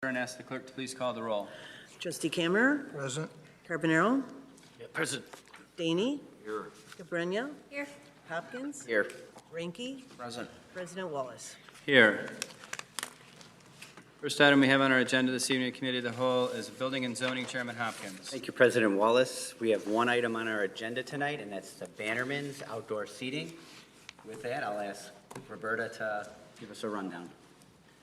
And ask the clerk to please call the roll. Trustee CAMERER. Present. Carbonaro. Present. Daney. Here. Cabrera. Here. Hopkins. Here. Ranky. Present. President Wallace. Here. First item we have on our agenda this evening, Committee of the Whole, is Building and Zoning Chairman Hopkins. Thank you, President Wallace. We have one item on our agenda tonight, and that's the Bannerman's outdoor seating. With that, I'll ask Roberta to give us a rundown.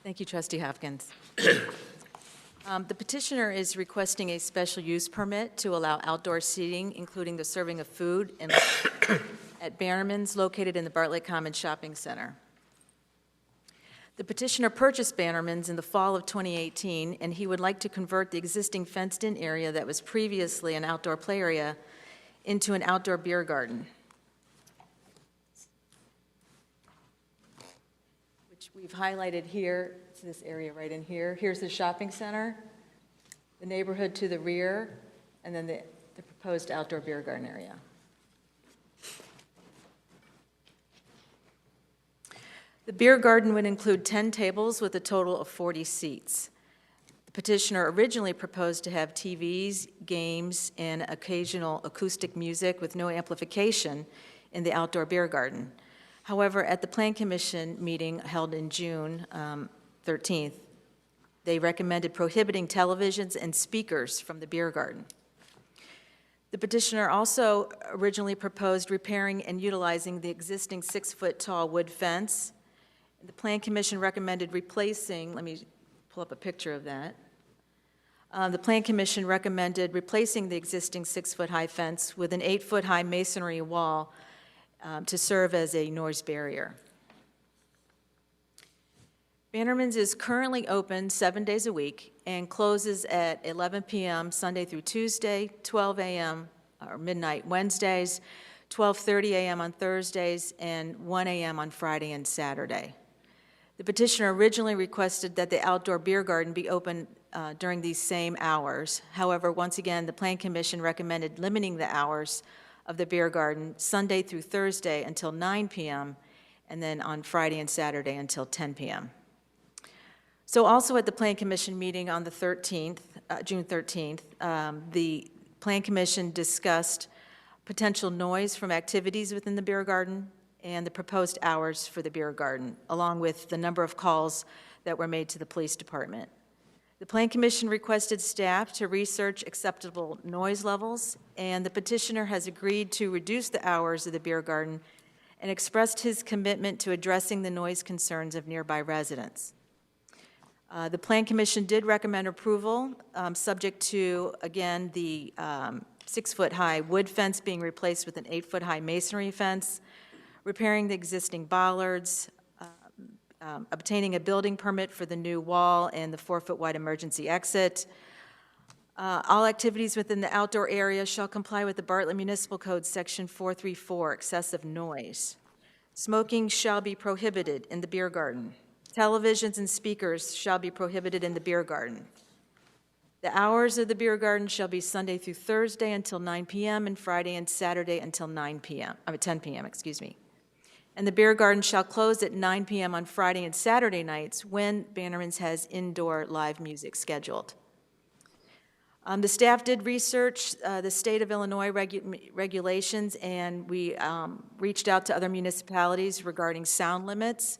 Thank you, Trustee Hopkins. The petitioner is requesting a special use permit to allow outdoor seating, including the serving of food, at Bannerman's located in the Bartlett Commons Shopping Center. The petitioner purchased Bannerman's in the fall of 2018, and he would like to convert the existing fenced-in area that was previously an outdoor play area into an outdoor beer garden, which we've highlighted here. It's this area right in here. Here's the shopping center, the neighborhood to the rear, and then the proposed outdoor beer garden area. The beer garden would include 10 tables with a total of 40 seats. The petitioner originally proposed to have TVs, games, and occasional acoustic music with no amplification in the outdoor beer garden. However, at the Plan Commission meeting held in June 13th, they recommended prohibiting televisions and speakers from the beer garden. The petitioner also originally proposed repairing and utilizing the existing 6-foot-tall wood fence. The Plan Commission recommended replacing, let me pull up a picture of that. The Plan Commission recommended replacing the existing 6-foot-high fence with an 8-foot-high masonry wall to serve as a noise barrier. Bannerman's is currently open 7 days a week and closes at 11 p.m. Sunday through Tuesday, 12 a.m. or midnight Wednesdays, 12:30 a.m. on Thursdays, and 1 a.m. on Friday and Saturday. The petitioner originally requested that the outdoor beer garden be open during these same hours. However, once again, the Plan Commission recommended limiting the hours of the beer garden Sunday through Thursday until 9 p.m. and then on Friday and Saturday until 10 p.m. So also at the Plan Commission meeting on the 13th, June 13th, the Plan Commission discussed potential noise from activities within the beer garden and the proposed hours for the beer garden, along with the number of calls that were made to the police department. The Plan Commission requested staff to research acceptable noise levels, and the petitioner has agreed to reduce the hours of the beer garden and expressed his commitment to addressing the noise concerns of nearby residents. The Plan Commission did recommend approval, subject to, again, the 6-foot-high wood fence being replaced with an 8-foot-high masonry fence, repairing the existing bollards, obtaining a building permit for the new wall and the 4-foot-wide emergency exit. All activities within the outdoor area shall comply with the Bartlett Municipal Code, Section 434, excessive noise. Smoking shall be prohibited in the beer garden. Televisions and speakers shall be prohibited in the beer garden. The hours of the beer garden shall be Sunday through Thursday until 9 p.m. and Friday and Saturday until 10 p.m., excuse me. And the beer garden shall close at 9 p.m. on Friday and Saturday nights when Bannerman's has indoor live music scheduled. The staff did research the state of Illinois regulations, and we reached out to other municipalities regarding sound limits.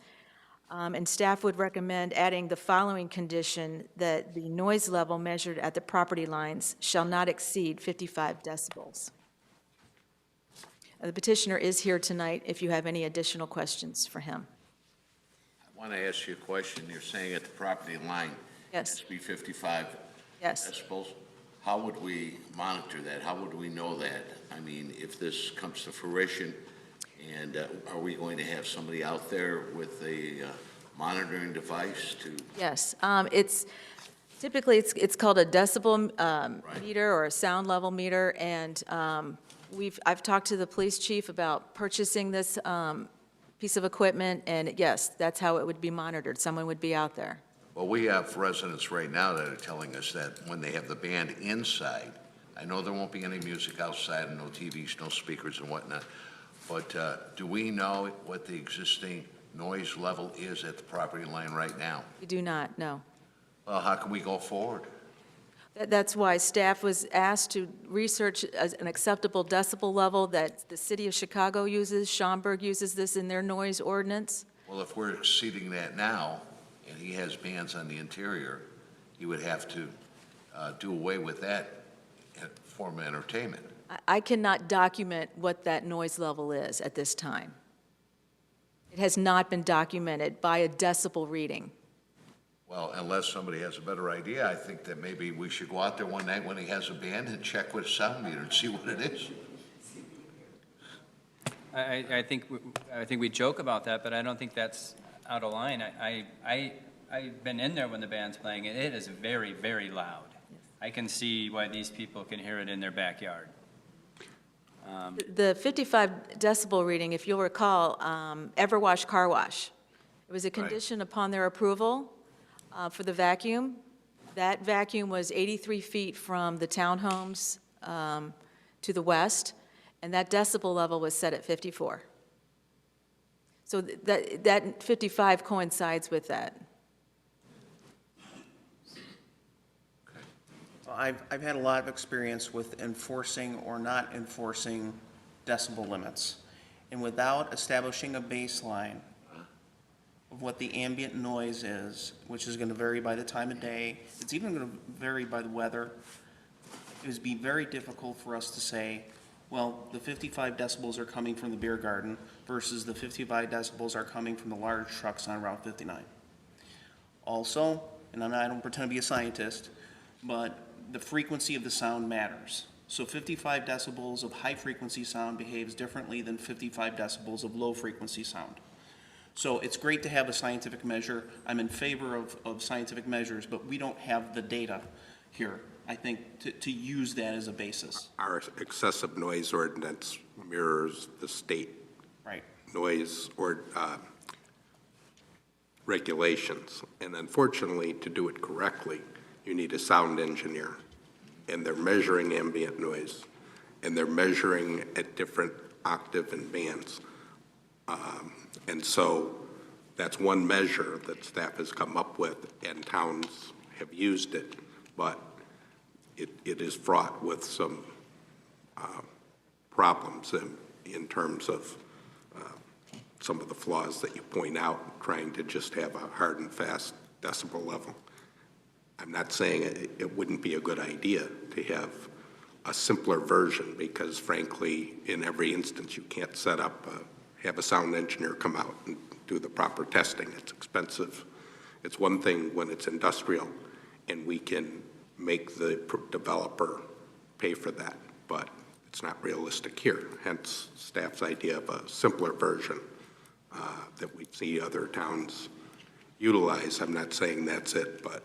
And staff would recommend adding the following condition: that the noise level measured at the property lines shall not exceed 55 decibels. The petitioner is here tonight if you have any additional questions for him. I want to ask you a question. You're saying at the property line, Yes. it has to be 55 Yes. decibels. How would we monitor that? How would we know that? I mean, if this comes to fruition, and are we going to have somebody out there with a monitoring device to? Yes. It's typically it's called a decibel Right. meter or a sound level meter, and I've talked to the police chief about purchasing this piece of equipment, and yes, that's how it would be monitored. Someone would be out there. Well, we have residents right now that are telling us that when they have the band inside, I know there won't be any music outside and no TVs, no speakers and whatnot, but do we know what the existing noise level is at the property line right now? We do not, no. Well, how can we go forward? That's why staff was asked to research an acceptable decibel level that the city of Chicago uses. Schaumburg uses this in their noise ordinance. Well, if we're exceeding that now, and he has bands on the interior, he would have to do away with that form of entertainment. I cannot document what that noise level is at this time. It has not been documented by a decibel reading. Well, unless somebody has a better idea, I think that maybe we should go out there one night when he has a band and check with a sound meter and see what it is. I think we joke about that, but I don't think that's out of line. I've been in there when the band's playing, and it is very, very loud. I can see why these people can hear it in their backyard. The 55 decibel reading, if you'll recall, Everwash Car Wash, it was a condition upon their approval for the vacuum. That vacuum was 83 feet from the townhomes to the west, and that decibel level was set at 54. So that 55 coincides with that. I've had a lot of experience with enforcing or not enforcing decibel limits. And without establishing a baseline of what the ambient noise is, which is going to vary by the time of day, it's even going to vary by the weather, it would be very difficult for us to say, well, the 55 decibels are coming from the beer garden versus the 55 decibels are coming from the large trucks on Route 59. Also, and I don't pretend to be a scientist, but the frequency of the sound matters. So 55 decibels of high-frequency sound behaves differently than 55 decibels of low-frequency sound. So it's great to have a scientific measure. I'm in favor of scientific measures, but we don't have the data here, I think, to use that as a basis. Our excessive noise ordinance mirrors the state noise or regulations. And unfortunately, to do it correctly, you need a sound engineer, and they're measuring ambient noise, and they're measuring at different octave and bands. And so that's one measure that staff has come up with, and towns have used it, but it is fraught with some problems in terms of some of the flaws that you point out, trying to just have a hard and fast decibel level. I'm not saying it wouldn't be a good idea to have a simpler version, because frankly, in every instance, you can't set up, have a sound engineer come out and do the proper testing. It's expensive. It's one thing when it's industrial and we can make the developer pay for that, but it's not realistic here. Hence staff's idea of a simpler version that we see other towns utilize. I'm not saying that's it, but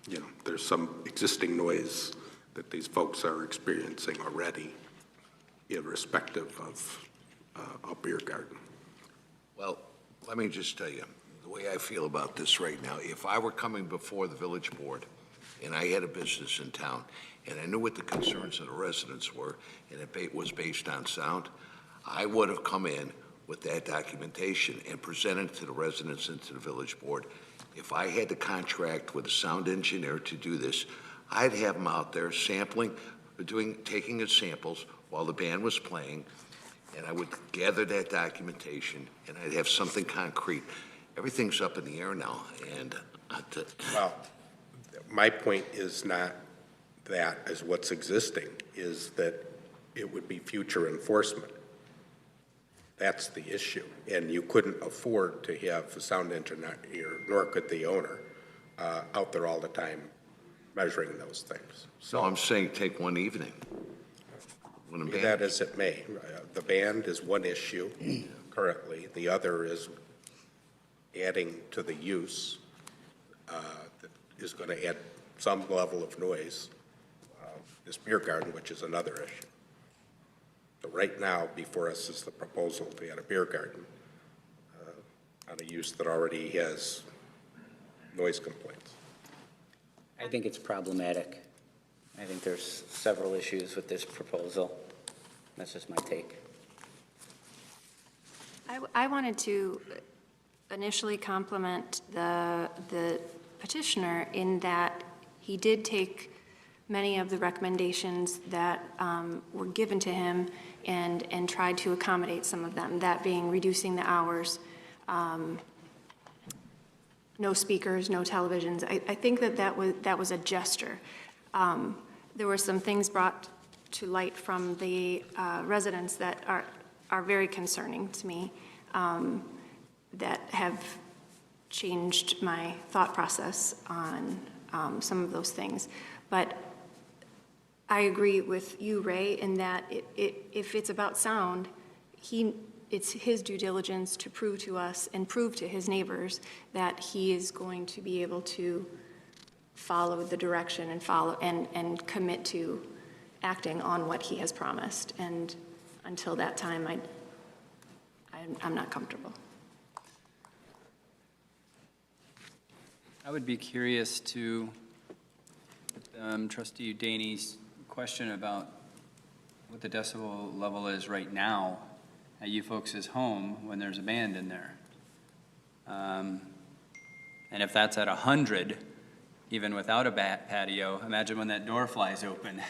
you know, there's some existing noise that these folks are experiencing already, irrespective of a beer garden. Well, let me just tell you, the way I feel about this right now, if I were coming before the village board and I had a business in town and I knew what the concerns of the residents were and it was based on sound, I would have come in with that documentation and presented it to the residents and to the village board. If I had to contract with a sound engineer to do this, I'd have them out there sampling, taking his samples while the band was playing, and I would gather that documentation, and I'd have something concrete. Everything's up in the air now, and Well, my point is not that as what's existing, is that it would be future enforcement. That's the issue, and you couldn't afford to have a sound engineer, nor could the owner, out there all the time measuring those things. so I'm saying take one evening. When Be that as it may, the band is one issue currently. The other is adding to the use that is going to add some level of noise, this beer garden, which is another issue. But right now, before us is the proposal to add a beer garden on a use that already has noise complaints. I think it's problematic. I think there's several issues with this proposal. That's just my take. I wanted to initially compliment the petitioner in that he did take many of the recommendations that were given to him and tried to accommodate some of them, that being reducing the hours, no speakers, no televisions. I think that was a gesture. There were some things brought to light from the residents that are very concerning to me, that have changed my thought process on some of those things. But I agree with you, Ray, in that if it's about sound, it's his due diligence to prove to us and prove to his neighbors that he is going to be able to follow the direction and commit to acting on what he has promised. And until that time, I'm not comfortable. I would be curious to, Trustee Daney's question about what the decibel level is right now at you folks' home when there's a band in there. And if that's at 100, even without a patio, imagine when that door flies open.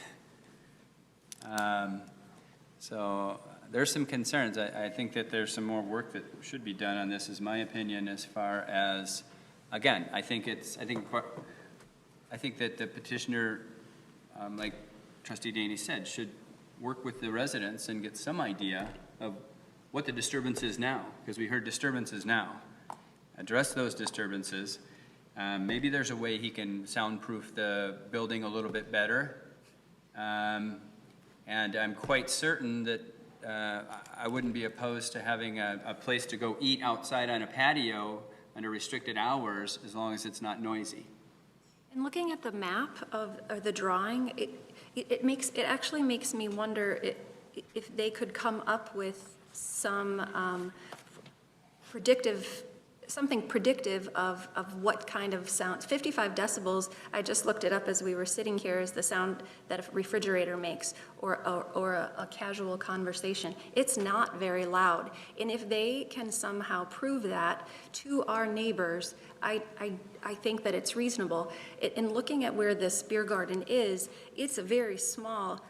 So there's some concerns. I think that there's some more work that should be done on this, is my opinion, as far as, again, I think that the petitioner, like Trustee Daney said, should work with the residents and get some idea of what the disturbance is now, because we heard disturbances now. Address those disturbances. Maybe there's a way he can soundproof the building a little bit better. And I'm quite certain that I wouldn't be opposed to having a place to go eat outside on a patio under restricted hours, as long as it's not noisy. And looking at the map or the drawing, it actually makes me wonder if they could come up with some something predictive of what kind of sound. 55 decibels, I just looked it up as we were sitting here, is the sound that a refrigerator makes or a casual conversation. It's not very loud. And if they can somehow prove that to our neighbors, I think that it's reasonable. In looking at where this beer garden is, it's a very small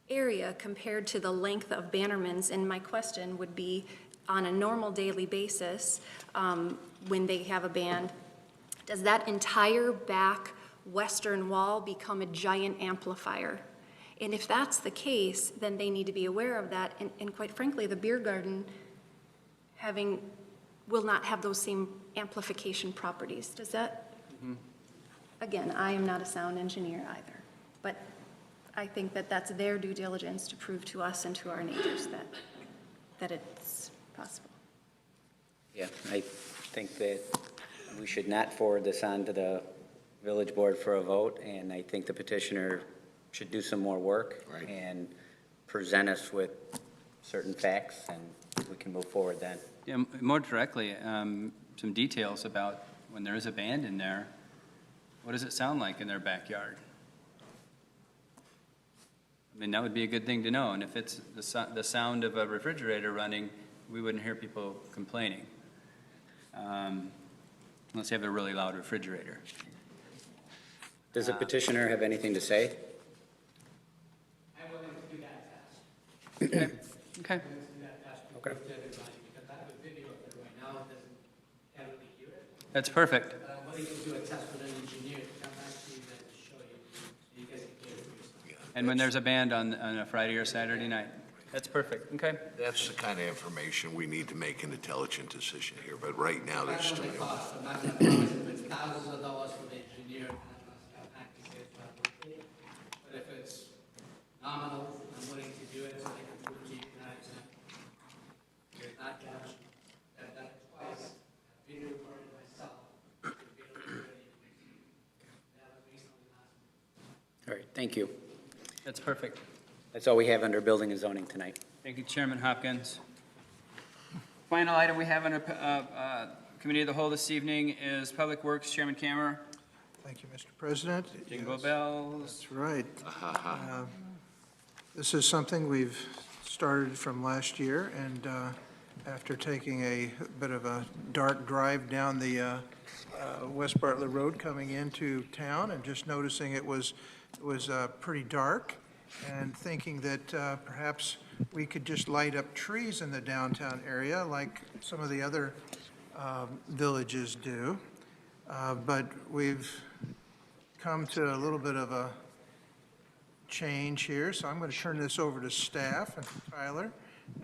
area compared to the length of Bannerman's, and my question would be, on a normal daily basis, when they have a band, does that entire back western wall become a giant amplifier? And if that's the case, then they need to be aware of that, and quite frankly, the beer garden will not have those same amplification properties. Does that? Mm-hmm. Again, I am not a sound engineer either, but I think that that's their due diligence to prove to us and to our neighbors that it's possible. Yeah, I think that we should not forward this on to the village board for a vote, and I think the petitioner should do some more work and present us with certain facts, and we can move forward then. Yeah, more directly, some details about when there is a band in there, what does it sound like in their backyard? I mean, that would be a good thing to know, and if it's the sound of a refrigerator running, we wouldn't hear people complaining, unless you have a really loud refrigerator. Does the petitioner have anything to say? I'm willing to do that test. Okay. I'm willing to do that test to prove to everybody, because I have a video of it right now, it doesn't really hear it. That's perfect. But I'm willing to do a test with an engineer to come back to you guys to show you, so you guys can hear it for yourself. And when there's a band on a Friday or Saturday night. That's perfect, okay. That's the kind of information we need to make an intelligent decision here, but right now, there's I too don't know many. the cost, I'm not gonna promise if it's thousands of dollars for the engineer, I'm not gonna say it's not worth it. But if it's nominal, I'm willing to do it, so they can prove to you that it's not cash. I've done it twice, I've video recorded myself. That was recently last month. All right, thank you. That's perfect. That's all we have under building and zoning tonight. Thank you, Chairman Hopkins. Final item we have under Committee of the Whole this evening is Public Works, Chairman Camerer. Thank you, Mr. President. Jingle Yes, bells. that's right. This is something we've started from last year, and after taking a bit of a dark drive down the West Bartlett Road coming into town and just noticing it was pretty dark, and thinking that perhaps we could just light up trees in the downtown area like some of the other villages do. But we've come to a little bit of a change here, so I'm going to turn this over to staff and to Tyler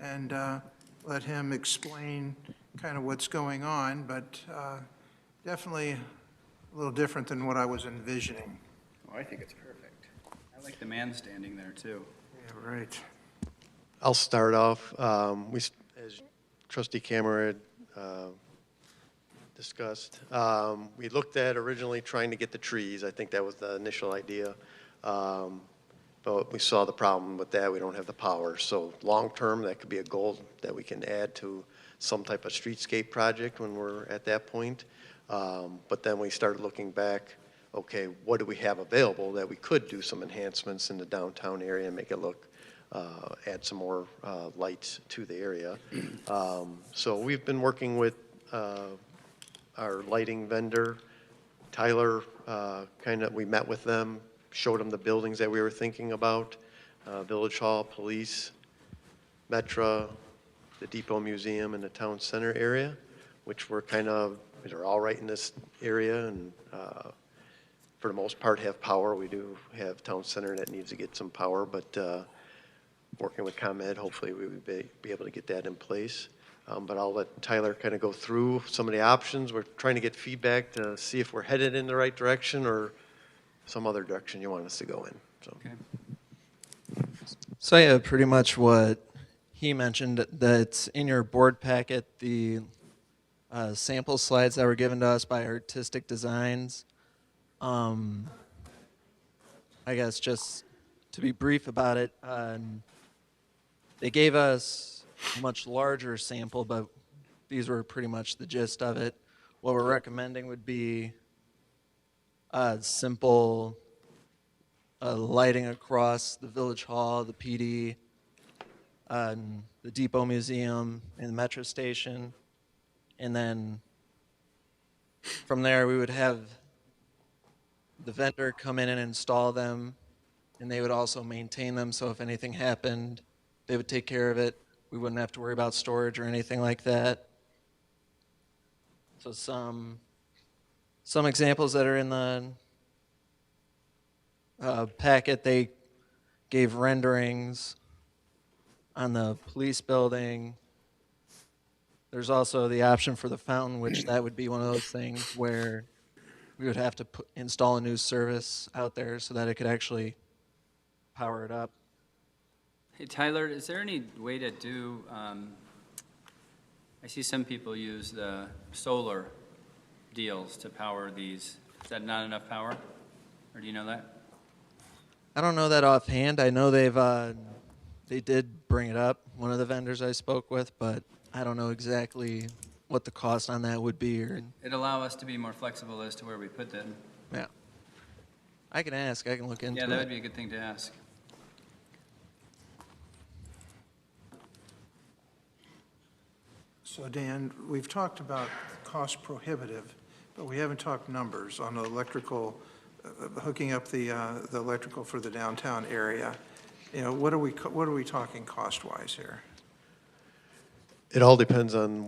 and let him explain kind of what's going on, but definitely a little different than what I was envisioning. Oh, I think it's perfect. I like the man standing there, too. Yeah, right. I'll start off. As Trustee CAMERER discussed, we looked at originally trying to get the trees. I think that was the initial idea. But we saw the problem with that. We don't have the power. So long-term, that could be a goal that we can add to some type of streetscape project when we're at that point. But then we started looking back, okay, what do we have available that we could do some enhancements in the downtown area and make it look, add some more lights to the area. So we've been working with our lighting vendor, Tyler, we met with them, showed them the buildings that we were thinking about, Village Hall, Police, Metra, the Depot Museum, and the Town Center area, which were they're all right in this area, and for the most part have power. We do have Town Center that needs to get some power, but working with ComEd, hopefully we would be able to get that in place. But I'll let Tyler kind of go through some of the options. We're trying to get feedback to see if we're headed in the right direction or some other direction you want us to go in. So. Okay. So yeah, pretty much what he mentioned, that's in your board packet, the sample slides that were given to us by Artistic Designs. I guess just to be brief about it, they gave us a much larger sample, but these were pretty much the gist of it. What we're recommending would be simple lighting across the Village Hall, the PD, the Depot Museum, and the Metro Station. And then from there, we would have the vendor come in and install them, and they would also maintain them. So if anything happened, they would take care of it. We wouldn't have to worry about storage or anything like that. So some examples that are in the packet, they gave renderings on the police building. There's also the option for the fountain, which that would be one of those things where we would have to install a new service out there so that it could actually power it up. Hey, Tyler, is there any way to do, I see some people use the solar deals to power these. Is that not enough power? Or do you know that? I don't know that offhand. I know they did bring it up, one of the vendors I spoke with, but I don't know exactly what the cost on that would be. It'd allow us to be more flexible as to where we put them. Yeah. I can ask. I can look into it. Yeah, that would be a good thing to ask. So Dan, we've talked about cost prohibitive, but we haven't talked numbers on the electrical, hooking up the electrical for the downtown area. You know, what are we talking cost-wise here? It all depends on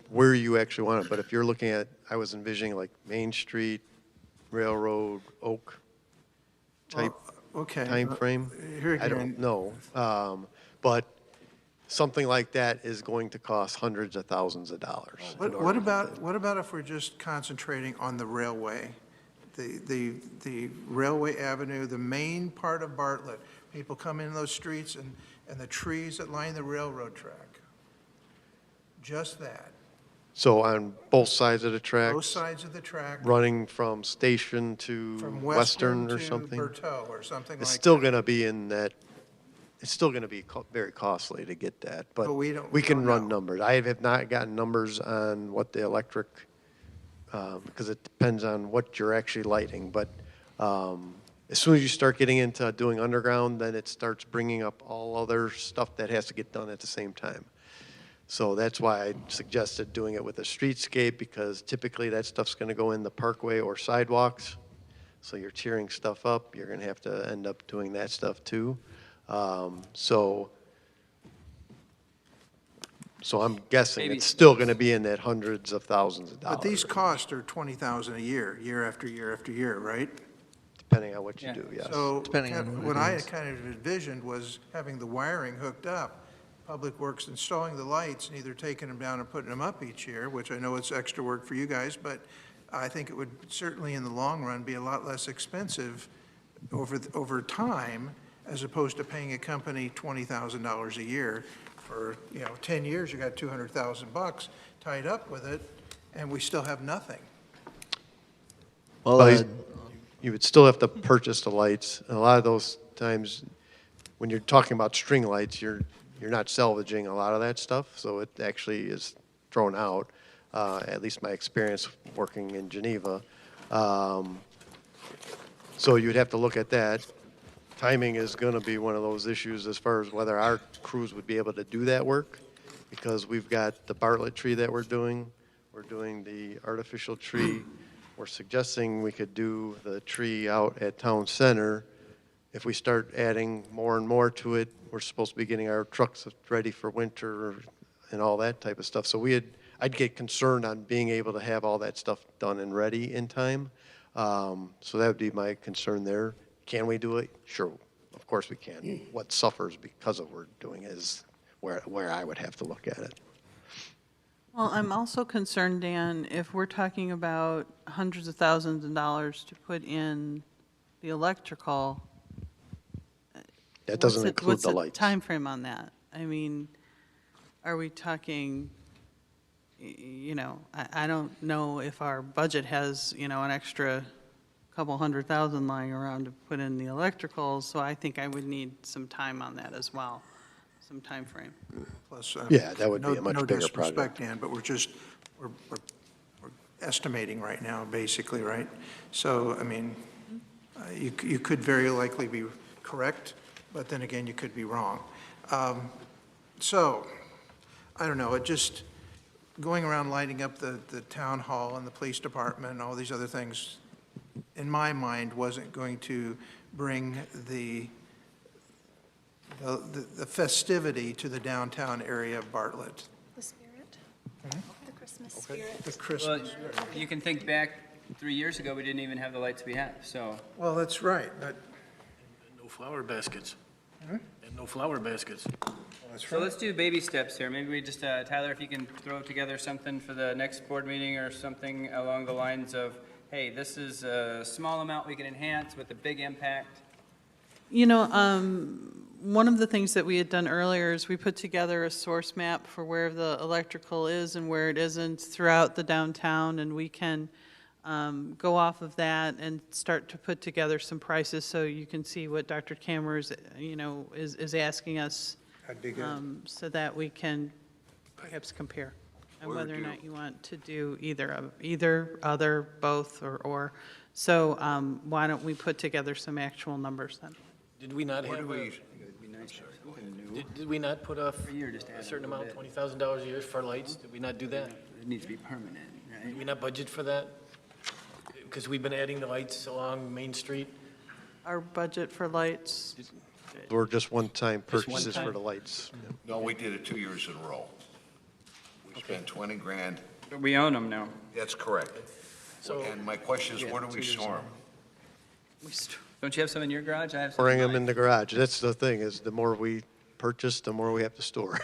where you actually want it. But if you're looking at, I was envisioning like Main Street, Railroad, Oak type time frame. I don't know. But something like that is going to cost hundreds of thousands of dollars. What about if we're just concentrating on the railway, the railway avenue, the main part of Bartlett? People come in those streets and the trees that line the railroad track. Just that. So on both sides of the tracks? Both sides of the track. Running from Station to From Western or to something? Berteau or something like that. It's still going to be in that, it's still going to be very costly to get that, but we can don't run know. numbers. I have not gotten numbers on what the electric, because it depends on what you're actually lighting, but as soon as you start getting into doing underground, then it starts bringing up all other stuff that has to get done at the same time. So that's why I suggested doing it with a streetscape, because typically that stuff's going to go in the parkway or sidewalks. So you're tearing stuff up, you're going to have to end up doing that stuff too. So I'm guessing Maybe- it's still going to be in that hundreds of thousands of dollars. But these costs are 20,000 a year, year after year after year, right? Depending on what you Yeah. do, yes. So Depending on what it what I is. kind of envisioned was having the wiring hooked up, Public Works installing the lights and either taking them down and putting them up each year, which I know it's extra work for you guys, but I think it would certainly in the long run be a lot less expensive over time, as opposed to paying a company $20,000 a year for, 10 years, you got $200,000 tied up with it, and we still have nothing. Well, Well, you would still have to purchase the lights. And a lot of those times, when you're talking about string lights, you're not salvaging a lot of that stuff, so it actually is thrown out, at least my experience working in Geneva. So you'd have to look at that. Timing is going to be one of those issues as far as whether our crews would be able to do that work, because we've got the Bartlett tree that we're doing. We're doing the artificial tree. We're suggesting we could do the tree out at Town Center. If we start adding more and more to it, we're supposed to be getting our trucks ready for winter and all that type of stuff. So I'd get concerned on being able to have all that stuff done and ready in time. So that would be my concern there. Can we do it? Sure, of course we can. What suffers because of we're doing it is where I would have to look at it. Well, I'm also concerned, Dan, if we're talking about hundreds of thousands of dollars to put in the electrical. That doesn't include the lights. What's the timeframe on that? I mean, are we talking, I don't know if our budget has, an extra couple 100,000 lying around to put in the electrical, so I think I would need some time on that as well, some time frame. Plus, Yeah, that would be a much bigger No disrespect, project. Dan, but we're estimating right now, basically, right? So, I mean, you could very likely be correct, but then again, you could be wrong. So, I don't know, going around lighting up the town hall and the police department and all these other things, in my mind, wasn't going to bring the festivity to the downtown area of Bartlett. The spirit, the Christmas spirit. The Well, Christmas. you can think back 3 years ago, we didn't even have the lights we have, so. Well, that's right, but No flower baskets. And no flower baskets. that's So right. let's do baby steps here. Maybe we just, Tyler, if you can throw together something for the next board meeting or something along the lines of, hey, this is a small amount we can enhance with a big impact. One of the things that we had done earlier is we put together a source map for where the electrical is and where it isn't throughout the downtown, and we can go off of that and start to put together some prices so you can see what Dr. CAMERER is asking us, That'd be good. so that we can perhaps compare on whether or not you want to do either, other, both, or. So why don't we put together some actual numbers then? Did we not have did we not put off year, just add a a certain little amount, bit. $20,000 a year for lights? Did we not do that? It needs to be permanent, right? Did we not budget for that? Because we've been adding the lights along Main Street. Our budget for lights, Or just one-time Just one purchases for time? the lights. No, we did it 2 years in a row. We spent 20 grand. But we own them now. That's correct. So- And my question is, where do we store them? Don't you have some in your garage? I have some. Bring them mine. in the garage. That's the thing, is the more we purchase, the more we have to store.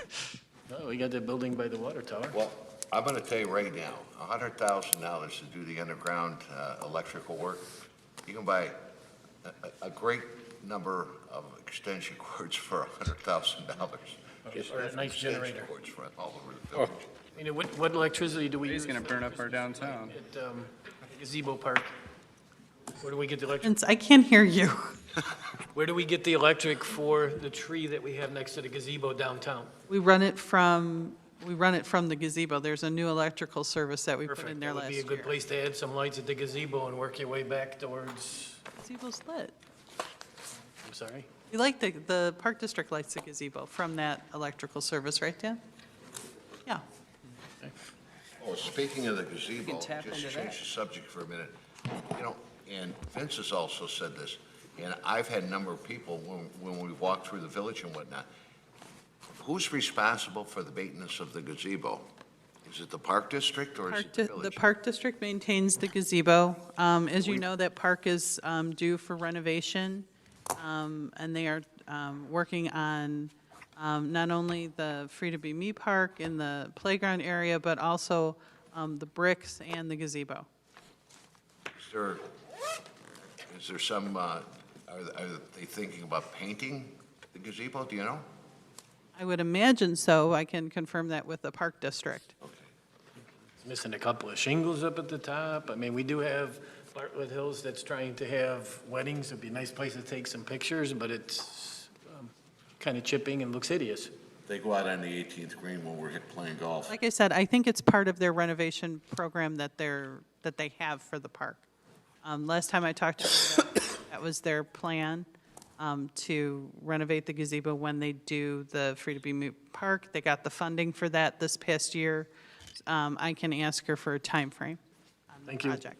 No, we got that building by the water tower. Well, I'm going to tell you right now, $100,000 to do the underground electrical work, you can buy a great number of extension cords for $100,000. Or a nice generator. Extension cords for all over the village. I mean, what electricity do we use? He's gonna burn up our downtown. At Gazebo Park. Where do we get the electric? I can't hear you. Where do we get the electric for the tree that we have next to the gazebo downtown? We run it from the gazebo. There's a new electrical service that we put in Perfect. there That would last be a year. good place to add some lights at the gazebo and work your way back towards, Gazebo's lit. I'm sorry? We like the Park District lights the gazebo from that electrical service, right, Dan? Oh, speaking of the gazebo, tap just into to that. change the subject for a minute, you know, and Vince has also said this, and I've had a number of people, when we walk through the village and whatnot, who's responsible for the maintenance of the gazebo? Is it the park district or is it the The village? Park District maintains the gazebo. As you know, that park is due for renovation, and they are working on not only the Free to Be Me Park in the playground area, but also the bricks and the gazebo. Is there some, are they thinking about painting the gazebo, do you know? I would imagine so. I can confirm that with the Park District. It's missing a couple of shingles up at the top. I mean, we do have Bartlett Hills that's trying to have weddings. It'd be a nice place to take some pictures, but it's kind of chipping and looks hideous. They go out on the 18th green when we're playing golf. Like I said, I think it's part of their renovation program that they have for the park. Last time I talked to them, that was their plan, to renovate the gazebo when they do the Free to Be Me Park. They got the funding for that this past year. I can ask her for a time frame on the Thank you. project.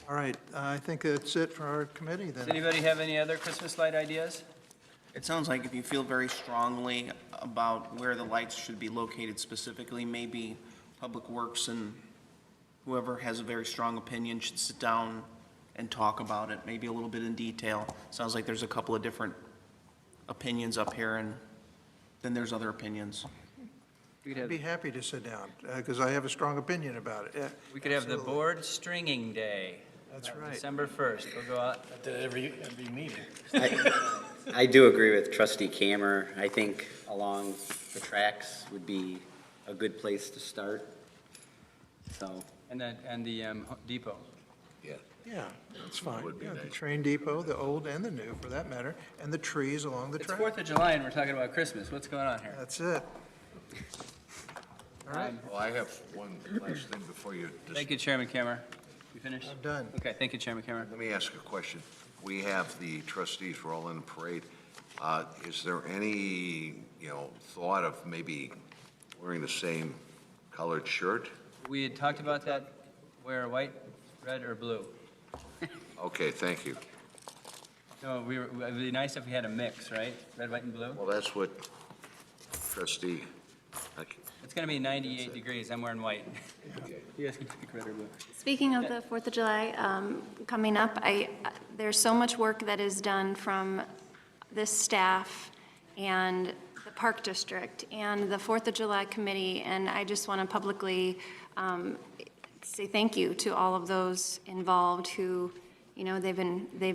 All right, I think that's it for our committee Does then. anybody have any other Christmas light ideas? It sounds like if you feel very strongly about where the lights should be located specifically, maybe Public Works and whoever has a very strong opinion should sit down and talk about it, maybe a little bit in detail. Sounds like there's a couple of different opinions up here, and then there's other opinions. We could I'd have, be happy to sit down, because I have a strong opinion about it. Yeah, we could have the absolutely. board stringing day. That's right. December 1st. We'll go out. At every meeting. I do agree with trustee Camerer. I think along the tracks would be a good place to start. So, And the depot. Yeah, that's fine. Would be Yeah, the nice. train depot, the old and the new, for that matter, and the trees along the It's track. 4th of July and we're talking about Christmas. What's going on here? That's it. All right, Well, I have one last thing before you. Thank you, Chairman Kammer. You finished? I'm done. Okay, thank you, Chairman Kammer. Let me ask a question. We have the trustees, we're all in the parade. Is there any, thought of maybe wearing the same colored shirt? We had talked about that, wear white, red, or blue. Okay, thank you. No, it'd be nice if we had a mix, right? Red, white, and blue? Well, that's what trustee, It's gonna be 98 degrees. I'm wearing white. You guys can pick red or blue. Speaking of the 4th of July coming up, there's so much work that is done from this staff and the Park District and the 4th of July Committee, and I just want to publicly say thank you to all of those involved who, they've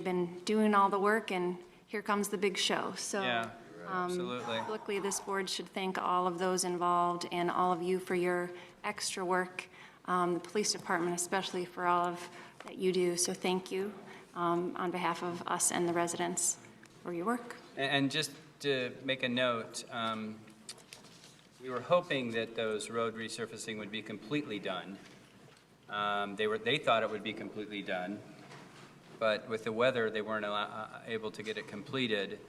been doing all the work, and here comes the big show. So Yeah, absolutely. publicly, this board should thank all of those involved and all of you for your extra work, the police department especially for all of that you do. So thank you on behalf of us and the residents for your work. And just to make a note, we were hoping that those road resurfacing would be completely done. They thought it would be completely done, but with the weather, they weren't able to get it completed.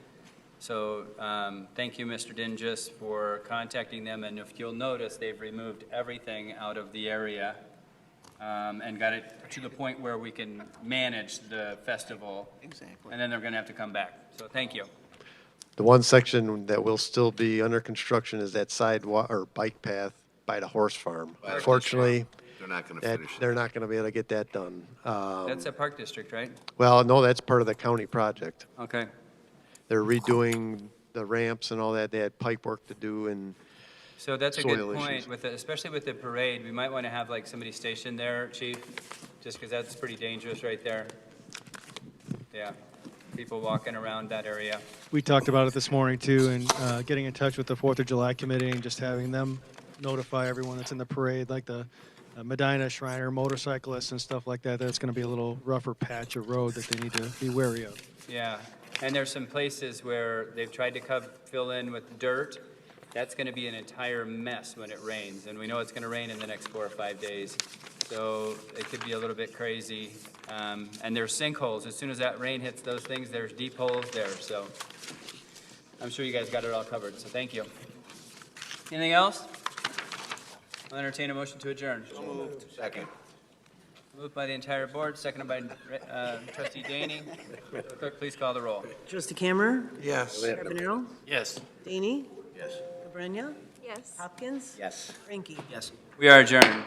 So thank you, Mr. Dingus, for contacting them, and if you'll notice, they've removed everything out of the area and got it to the point where we can manage the festival. Exactly. And then they're gonna have to come back. So thank you. The one section that will still be under construction is that sidewalk or bike path by the horse farm. By the horse Unfortunately, they're not going to finish it. they're not going to be able to get that done. That's a Park District, right? Well, no, that's part of the county project. Okay. They're redoing the ramps and all that. They had pipe work to do, and So that's a good Soil point, issues. especially with the parade. We might want to have like somebody stationed there, Chief, just because that's pretty dangerous right there. Yeah, people walking around that area. We talked about it this morning too, and getting in touch with the 4th of July committee and just having them notify everyone that's in the parade, like the Medina Shriner motorcyclists and stuff like that. That's going to be a little rougher patch of road that they need to be wary of. Yeah, and there's some places where they've tried to fill in with dirt. That's going to be an entire mess when it rains, and we know it's going to rain in the next 4 or 5 days. So it could be a little bit crazy. And there's sinkholes. As soon as that rain hits those things, there's deep holes there. So I'm sure you guys got it all covered, so thank you. Anything else? I'll entertain a motion to adjourn. Second. Moved by the entire board, seconded by trustee Daney. Clerk, please call the roll. Trustee Camerer. Yes. Carbonaro. Yes. Daney. Yes. Cabrera. Yes. Hopkins. Yes. Ranky. Yes. We are adjourned.